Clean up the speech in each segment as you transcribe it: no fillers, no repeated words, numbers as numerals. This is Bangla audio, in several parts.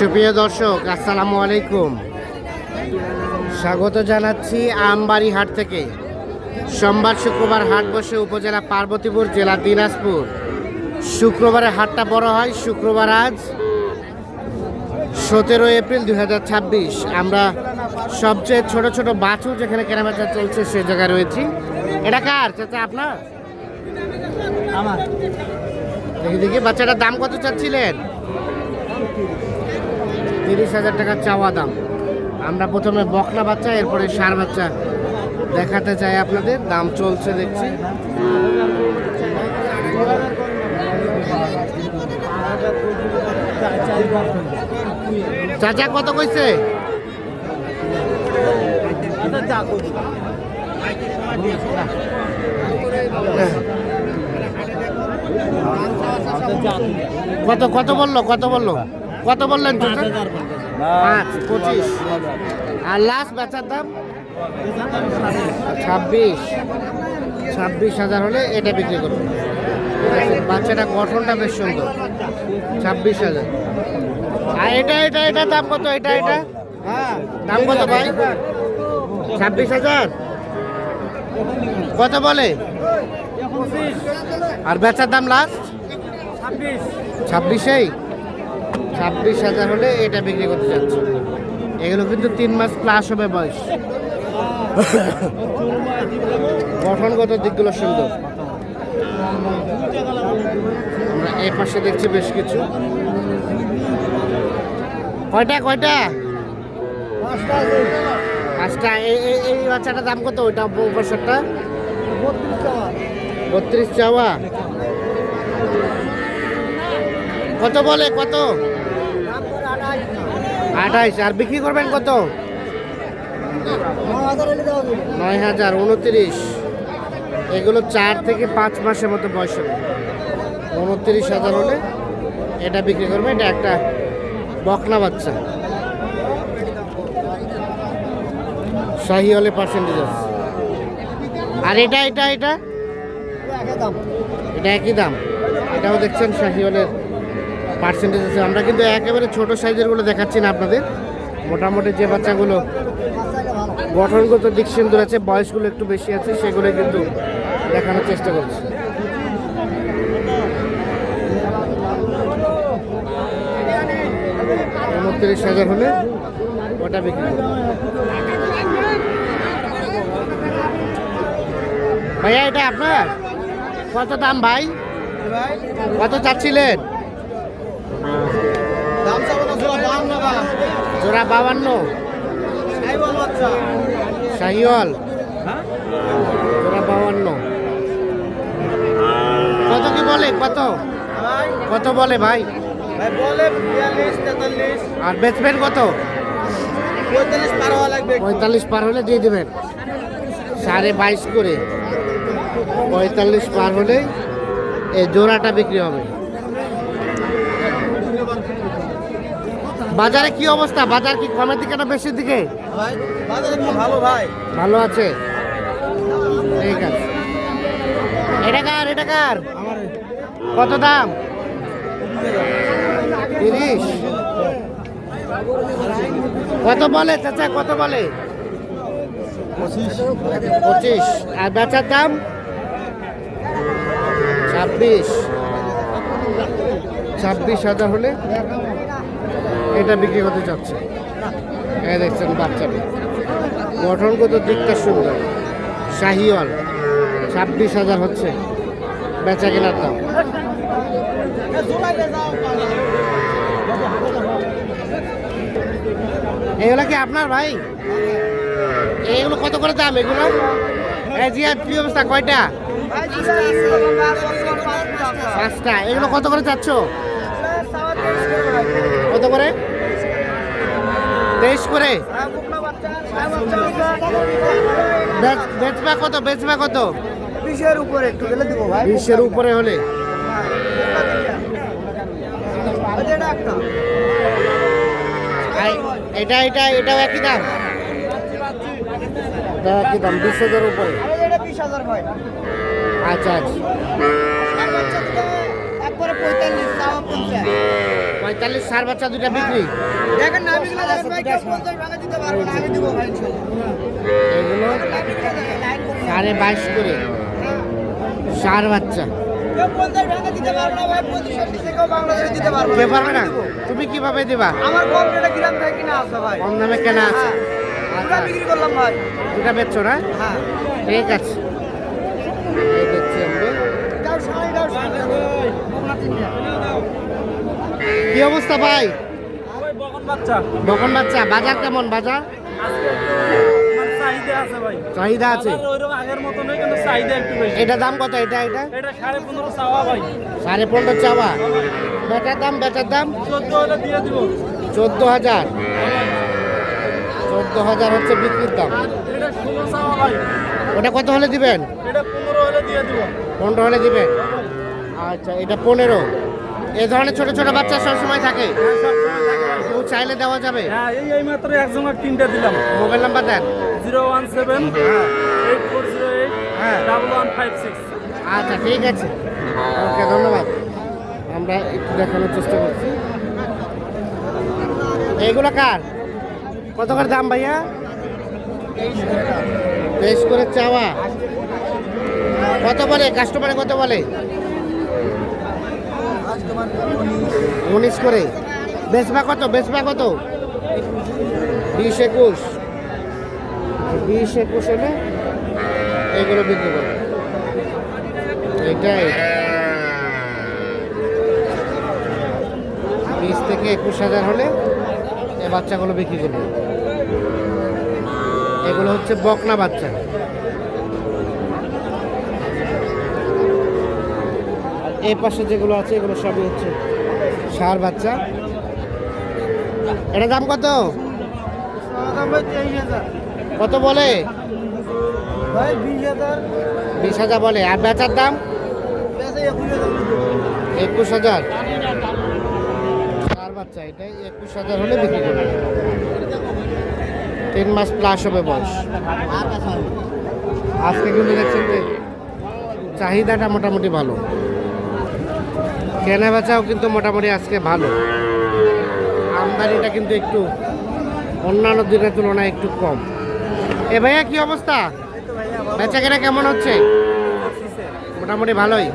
সুপ্রিয় দর্শক, আসসালামু আলাইকুম। স্বাগত জানাচ্ছি আমবাড়ি হাট থেকে। সোমবার শুক্রবার হাট বসে উপজেলা পার্বতীপুর, জেলা দিনাজপুর। শুক্রবারে হাটটা বড় হয়। শুক্রবার আজ 17 এপ্রিল 2026। আমরা সবচেয়ে ছোট ছোট বাছুর যেখানে কেনাবেচা চলছে সে জায়গায় রয়েছি। এটা কার চাচা? আপনার? আমার। দেখি দেখি বাচ্চাটার দাম কত চাচ্ছিলেন? 30,000 টাকা চাওয়া দাম। আমরা প্রথমে বকনা বাচ্চা, এরপরে ষাঁড় বাচ্চা দেখাতে চাই আপনাদের। দাম চলছে দেখছি। চাচা কত কইছে? কত কত বললো? কত বললো? কত বললেন? 5, 25। আর লাস্ট বেচার দাম 26,000 হলে এটা বিক্রি করবো। বাচ্চাটা গঠনটা বেশ সুন্দর। 26,000। আর এটা দাম কত? এটা দাম কত ভাই? 26,000। কত বলে? আর বেচার দাম লাস্ট 26। 26,000 হলে এটা বিক্রি করতে যাচ্ছে। এগুলো কিন্তু 3 মাস প্লাস হবে বয়স। গঠনগত দিকগুলো সুন্দর। আমরা এই পাশে দেখছি বেশ কিছু। কয়টা? 5টা। এই বাচ্চাটার দাম কত? ওইটা বছরটা 32 চাওয়া। কত বলে? কত? 28। আর বিক্রি করবেন কত? 9,000। 29। এগুলো 4 থেকে 5 মাসের মতো বয়স হবে। 29,000 হলে এটা বিক্রি করবে। এটা একটা বকনা বাচ্চা, শাহি হলে পার্সেন্টেজ আছে। আর এটা একই দাম। এটাও দেখছেন শাহি হলের পার্সেন্টেজ আছে। আমরা কিন্তু একেবারে ছোট সাইজের গুলো দেখাচ্ছি না আপনাদের। মোটামুটি যে বাচ্চাগুলো গঠনগত দিক সুন্দর আছে, বয়সগুলো একটু বেশি আছে, সেগুলো কিন্তু দেখানোর চেষ্টা করছি। 29,000 হলে ওটা বিক্রি করব। ভাইয়া এটা আপনার? কত দাম ভাই? কত চাচ্ছিলেন? জোড়া 52। শাহিওয়াল জোড়া 52। কত কি বলে? কত বলে ভাই? আর বেচবেন কত? 45 পার হলে দিয়ে দেবেন। 22.5 করে 45 পার হলে এই জোড়াটা বিক্রি হবে। বাজারে কি অবস্থা? বাজার কি কমের দিকে না বেশির দিকে? ভালো আছে। ঠিক আছে। এটা কার? কত দাম? 30। কত বলে চাচা? কত বলে? 25। আর বেচার দাম 26,000 হলে এটা বিক্রি করতে চাচ্ছে। এই দেখছেন বাচ্চাটা, গঠনগত দিকটা সুন্দর। শাহিওয়াল 26,000 হচ্ছে বেচা কেনার দাম। এগুলো কি আপনার ভাই? এগুলো কত করে দাম এগুলো? জিয়াদ কি অবস্থা? কয়টা? 5টা। এগুলো কত করে চাচ্ছ? কত করে? 23 করে। বেচবা কত? 20-এর উপরে একটু গেলে দিব ভাই। 20-এর উপরে হলে এটাও একই দাম। 20,000 উপরে। আচ্ছা। 45 45 সার বাচ্চা দুটা বিক্রি। দেখেন না বিক্রি দেখেন ভাই কেউ 50 টাকা দিতে পারবে না আমি দিব ভাই ইনশাআল্লাহ। এগুলো 22.5 করে সার বাচ্চা। কেউ 50 টাকা দিতে পারবে না ভাই 25 দিতে কেউ বাংলাদেশে দিতে পারবে কে পারবে না? তুমি কিভাবে দিবা? আমার কম রেটে গ্রাম থেকে কিনা আছে ভাই। কম দামে কেনা আছে। আমরা বিক্রি করলাম ভাই। দুটা বেচছো না? হ্যাঁ ঠিক আছে, এই দেখছি আমরা। দাও শাড়ি দাও শাড়ি বকনা তিনটা। কি অবস্থা ভাই? ভাই বকন বাচ্চা বকন বাচ্চা বাজার কেমন? বাজার আজকে মানে চাহিদা আছে ভাই, চাহিদা আছে। বাজার ওইরকম আগের মতো নয় কিন্তু চাহিদা একটু বেশি। এটা দাম কত? এটা এটা 15.5 চাওয়া ভাই, 15.5 চাওয়া। বেচার দাম? বেচার দাম 14 হলে দিয়ে দিব। 14,000। 14,000 হচ্ছে বিক্রির দাম। এটা 16 চাওয়া ভাই, ওটা কত হলে দিবেন? এটা 15 হলে দিয়ে দিব। 15 হলে দিবেন। আচ্ছা, এটা 15। এই ধরনের ছোট ছোট বাচ্চা সবসময় থাকে, হ্যাঁ সব সময় থাকে ভাই। কেউ চাইলে দেওয়া যাবে। হ্যাঁ এই মাত্র একজনের 3টা দিলাম। মোবাইল নাম্বার দেন। 017 হ্যাঁ 8408 হ্যাঁ। 1156। আচ্ছা ঠিক আছে, ওকে ধন্যবাদ। আমরা একটু দেখানোর চেষ্টা করছি। এইগুলো কার? কত করে দাম ভাইয়া? 23 করে চাওয়া। কত বলে কাস্টমারে? কত বলে? 19 করে। বেচবা কত? বেচবা কত? 20-21। 20-21 হলে এগুলো বিক্রি করবে। এটাই 20 থেকে 21,000 হলে এই বাচ্চাগুলো বিক্রি করবে। এগুলো হচ্ছে বকনা বাচ্চা। এই পাশে যেগুলো আছে এগুলো সবই হচ্ছে ষাঁড় বাচ্চা। এটা দাম কত? দাম ভাই 23,000 কত বলে? ভাই 20,000 20,000 বলে। আর বেচার দাম? বেচে 21,000 21,000। ষাঁড় বাচ্চা এটাই 21,000 হলে বিক্রি করবে। 3 মাস প্লাস হবে বয়স। আজকে কিন্তু দেখছেন যে চাহিদাটা মোটামুটি ভালো, কেনা বেচাও কিন্তু মোটামুটি আজকে ভালো। আমদানিটা কিন্তু একটু অন্যান্য দিনের তুলনায় একটু কম। এ ভাইয়া কি অবস্থা? বেচা কেনা কেমন হচ্ছে? মোটামুটি ভালোই।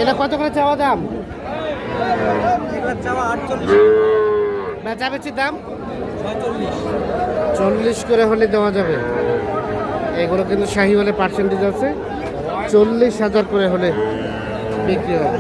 এটা কত করে চাওয়া দাম? চাওয়া 48 বেচা বেচির দাম 40 করে হলে দেওয়া যাবে। এগুলো কিন্তু শাহিওয়ালের পার্সেন্টেজ আছে, 40,000 করে হলে বিক্রি হবে।